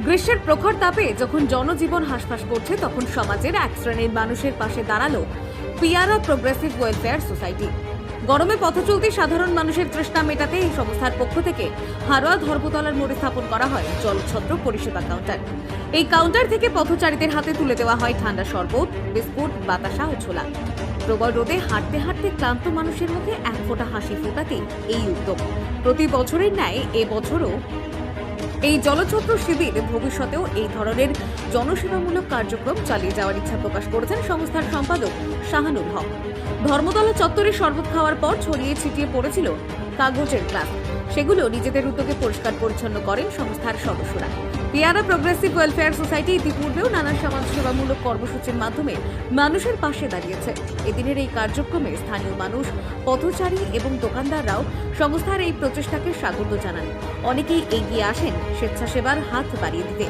গ্রীষ্মের প্রখর তাপে যখন জনজীবন হাঁসফাঁস করছে তখন সমাজের এক শ্রেণীর মানুষের পাশে দাঁড়ালো পিয়ারা প্রোগ্রেসিভ ওয়েলফেয়ার সোসাইটি। গরমে পথ চলতি সাধারণ মানুষের তৃষ্ণা মেটাতে এই সংস্থার পক্ষ থেকে হারোয়া ধর্মতলার মোড়ে স্থাপন করা হয় জলছত্র পরিষেবা কাউন্টার। এই কাউন্টার থেকে পথচারীদের হাতে তুলে দেওয়া হয় ঠান্ডা শরবত, বিস্কুট, বাতাসা ও ছোলা। প্রবল রোদে হাঁটতে হাঁটতে ক্লান্ত মানুষের মুখে এক ফোঁটা হাসি ফোটাতে এই উদ্যোগ। প্রতি বছরের ন্যায় এবছরও এই জলছত্র শিবির ভবিষ্যতেও এই ধরনের জনসেবামূলক কার্যক্রম চালিয়ে যাওয়ার ইচ্ছা প্রকাশ করেছেন সংস্থার সম্পাদক শাহানুল হক। ধর্মতলা চত্বরে শরবত খাওয়ার পর ছড়িয়ে ছিটিয়ে পড়েছিল কাগজের গ্লাস, সেগুলো নিজেদের উদ্যোগে পরিষ্কার পরিচ্ছন্ন করেন সংস্থার সদস্যরা। পিয়ারা প্রোগ্রেসিভ ওয়েলফেয়ার সোসাইটি ইতিপূর্বেও নানা সমাজসেবামূলক কর্মসূচির মাধ্যমে মানুষের পাশে দাঁড়িয়েছে। এদিনের এই কার্যক্রমে স্থানীয় মানুষ, পথচারী এবং দোকানদাররাও সংস্থার এই প্রচেষ্টাকে স্বাগত জানান। অনেকেই এগিয়ে আসেন স্বেচ্ছাসেবার হাত বাড়িয়ে দিতে।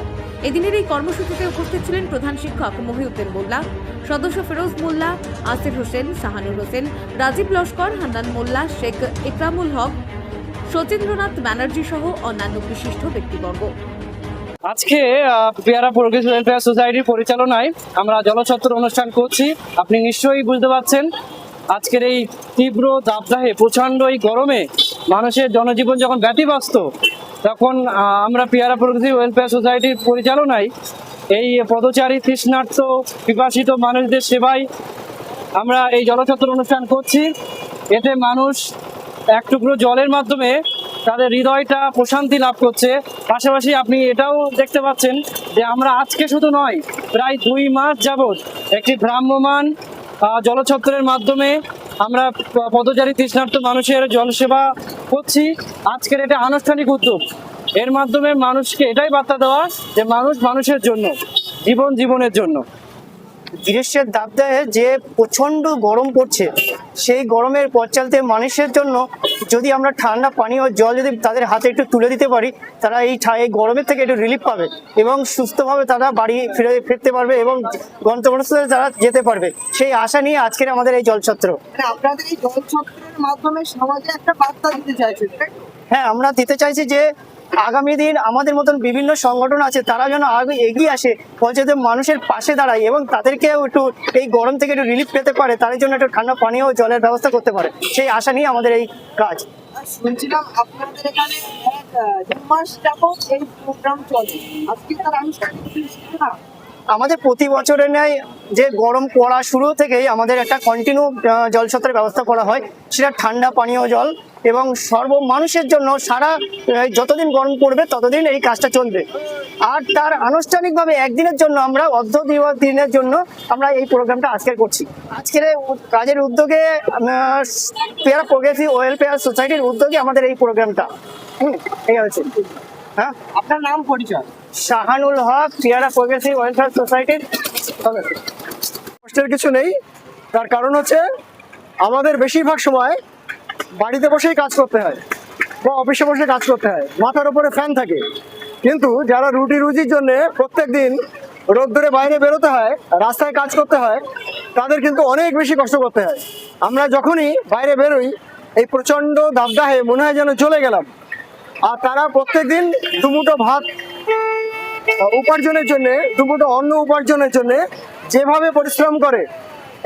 এদিনের এই কর্মসূচিতে উপস্থিত ছিলেন প্রধান শিক্ষক মহিউদ্দিন মোল্লা, সদস্য ফিরোজ মোল্লা, আসির হোসেন, শাহানুর হোসেন, রাজীব লস্কর, হান্নান মোল্লা, শেখ ইকরামুল হক, সচিন্দ্রনাথ ব্যানার্জি সহ অন্যান্য বিশিষ্ট ব্যক্তিবর্গ। আজকে পিয়ারা প্রোগ্রেসিভ ওয়েলফেয়ার সোসাইটির পরিচালনায় আমরা জলছত্র অনুষ্ঠান করছি। আপনি নিশ্চয়ই বুঝতে পারছেন আজকের এই তীব্র দাবদাহে, প্রচণ্ড এই গরমে মানুষের জনজীবন যখন ব্যতিব্যস্ত, তখন আমরা পিয়ারা প্রোগ্রেসিভ ওয়েলফেয়ার সোসাইটির পরিচালনায় এই পদচারী, তৃষ্ণার্ত, পিপাসিত মানুষদের সেবায় আমরা এই জলছত্র অনুষ্ঠান করছি। এতে মানুষ এক টুকরো জলের মাধ্যমে তাদের হৃদয়টা প্রশান্তি লাভ করছে। পাশাপাশি আপনি এটাও দেখতে পাচ্ছেন যে আমরা আজকে শুধু নয়, প্রায় 2 মাস যাবৎ একটি ভ্রাম্যমান জলছত্রের মাধ্যমে আমরা পদচারী তৃষ্ণার্ত মানুষের জলসেবা করছি। আজকের এটা আনুষ্ঠানিক উদ্যোগ। এর মাধ্যমে মানুষকে এটাই বার্তা দেওয়া যে মানুষ মানুষের জন্য, জীবন জীবনের জন্য। গ্রীষ্মের দাবদাহে যে প্রচণ্ড গরম পড়ছে, সেই গরমের পথ চলতে মানুষের জন্য যদি আমরা ঠান্ডা পানীয় জল যদি তাদের হাতে একটু তুলে দিতে পারি, তারা এই গরমের থেকে একটু রিলিফ পাবে এবং সুস্থভাবে তারা বাড়ি ফিরতে পারবে এবং গন্তব্যস্থলে তারা যেতে পারবে। সেই আশা নিয়ে আজকের আমাদের এই জলছত্র। আপনাদের এই জলছত্রের মাধ্যমে সমাজে একটা বার্তা দিতে চাইছেন? হ্যাঁ, আমরা দিতে চাইছি যে আগামী দিন আমাদের মতন বিভিন্ন সংগঠন আছে, তারা যেন আগে এগিয়ে আসে, পঞ্চায়েতে মানুষের পাশে দাঁড়ায় এবং তাদেরকেও একটু এই গরম থেকে একটু রিলিফ পেতে পারে, তাদের জন্য একটু ঠান্ডা পানীয় ও জলের ব্যবস্থা করতে পারে। সেই আশা নিয়ে আমাদের এই কাজ। শুনছিলাম আপনাদের এখানে 2 মাস যাবত এই প্রোগ্রাম চলে, আজকে তার আনুষ্ঠানিক না? আমাদের প্রতি বছরের ন্যায় যে গরম পড়া শুরু থেকেই আমাদের একটা কন্টিনিউ জলছত্রের ব্যবস্থা করা হয়, সেটা ঠান্ডা পানীয় জল এবং মানুষের জন্য সারা যতদিন গরম পড়বে ততদিন এই কাজটা চলবে। আর তার আনুষ্ঠানিকভাবে একদিনের জন্য আমরা দিনের জন্য আমরা এই প্রোগ্রামটা আজকের করছি। আজকের কাজের উদ্যোগে পিয়ারা প্রোগ্রেসিভ ওয়েলফেয়ার সোসাইটির উদ্যোগে আমাদের এই প্রোগ্রামটা এই হয়েছে। হ্যাঁ, আপনার নাম, পরিচয়? শাহানুল হক, পিয়ারা প্রোগ্রেসিভ ওয়েলফেয়ার সোসাইটির। কষ্টের কিছু নেই, তার কারণ হচ্ছে আমাদের বেশিরভাগ সময় বাড়িতে বসেই কাজ করতে হয় বা অফিসে বসে কাজ করতে হয়, মাথার উপরে ফ্যান থাকে। কিন্তু যারা রুজির জন্য প্রত্যেক দিন রোদ্দুরে বাইরে বেরোতে হয়, রাস্তায় কাজ করতে হয়, তাদের কিন্তু অনেক বেশি কষ্ট করতে হয়। আমরা যখনই বাইরে বেরোই, এই প্রচণ্ড দাবদাহে মনে হয় যেন চলে গেলাম। আর তারা প্রত্যেক দিন দুমুঠো ভাত উপার্জনের জন্য, দুমুঠো অন্ন উপার্জনের জন্য যেভাবে পরিশ্রম করে,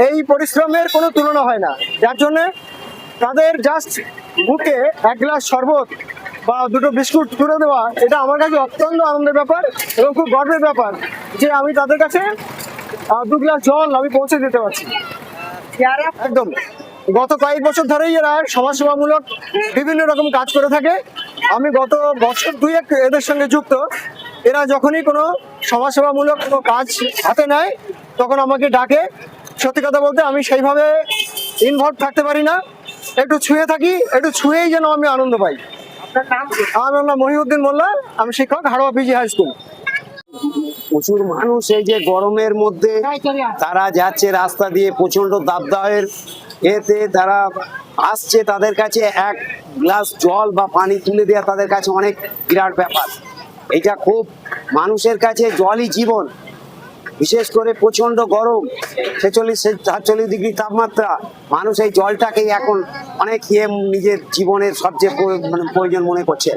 এই পরিশ্রমের কোনো তুলনা হয় না। যার জন্যে তাদের জাস্ট বুকে 1 গ্লাস শরবত বা 2টো বিস্কুট তুলে দেওয়া, এটা আমার কাছে অত্যন্ত আনন্দের ব্যাপার এবং খুব গর্বের ব্যাপার যে আমি তাদের কাছে 2 গ্লাস জল আমি পৌঁছে দিতে পারছি। একদম গত কয়েক বছর ধরেই এরা সমাজসেবামূলক বিভিন্ন রকম কাজ করে থাকে। আমি গত বছর 2-1 এদের সঙ্গে যুক্ত। এরা যখনই কোনো সমাজসেবামূলক কোনো কাজ হাতে নেয় তখন আমাকে ডাকে। সত্যি কথা বলতে আমি সেইভাবে ইনভলভ থাকতে পারি না, একটু ছুঁয়ে থাকি, একটু ছুঁয়েই যেন আমি আনন্দ পাই। আমার নাম মহিউদ্দিন মোল্লা, আমি শিক্ষক, হারোয়া পিজি হাই স্কুল। প্রচুর মানুষ এই যে গরমের মধ্যে তারা যাচ্ছে রাস্তা দিয়ে, প্রচন্ড দাবদাহের এতে তারা আসছে, তাদের কাছে 1 গ্লাস জল বা পানি তুলে দেওয়া তাদের কাছে অনেক বিরাট ব্যাপার। এটা খুব মানুষের কাছে জলই জীবন। বিশেষ করে প্রচন্ড গরম, 46-47 ডিগ্রি তাপমাত্রা, মানুষ এই জলটাকেই এখন অনেক নিজের জীবনের সবচেয়ে প্রয়োজন মনে করছে।